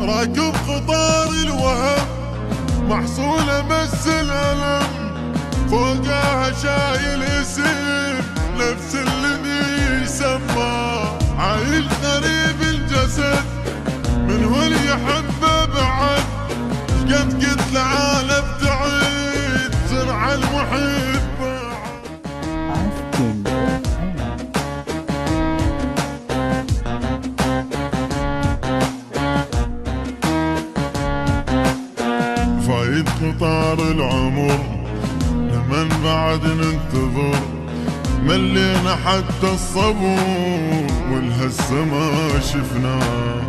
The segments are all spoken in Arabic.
راكب قطار الوهم محصول مس الألم، فوقها شايل اسم نفس الذي يسمى، عايش غريب الجسد من هو اللي يحبه بعد، شقد قلت لعالم تعيد زرع المحيط فايد قطار العمر لمن بعد ننتظر، ملينا حتى الصبور والهسه ما شفناه،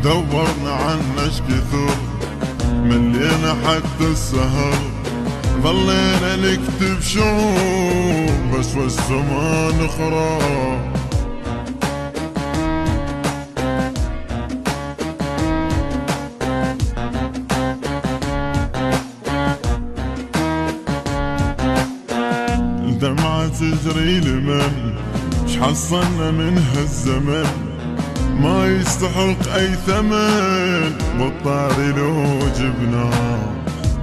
دورنا عنش كثر ملينا حتى السهر، ظلينا نكتب شعور بس والسما نقرا. دمعة تجري لمن شحصلنا من هالزمن، ما يستحق اي ثمن بالطاري لو جبناه،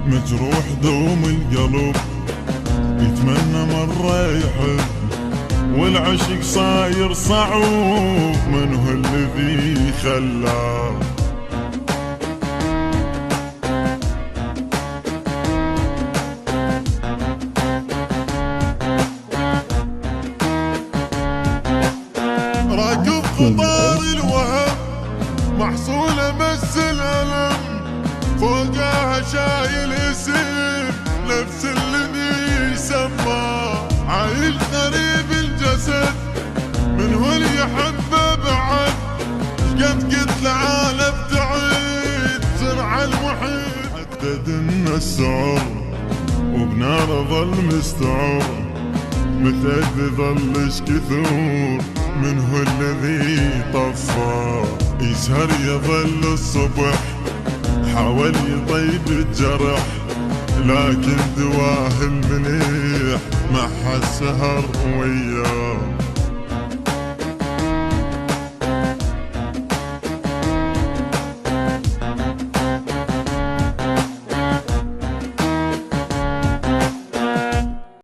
مجروح دوم القلب يتمنى مرة يحب، والعشق صاير صعوب من هو الذي خلاه. راكب قطار الوهم محصول مس الألم، فوقها شايل اسم نفس الذي يسمى، عايش غريب الجسد من هو اللي يحبه بعد، شقد قلت لعالم تعيد زرع المحيط، حددنا السعر وبنار ظل مستعر، متى ظلش كثور من هو الذي طفى، يسهر يظل الصبح حاول يطيب الجرح، لكن دواه المليح ما حد سهر وياه.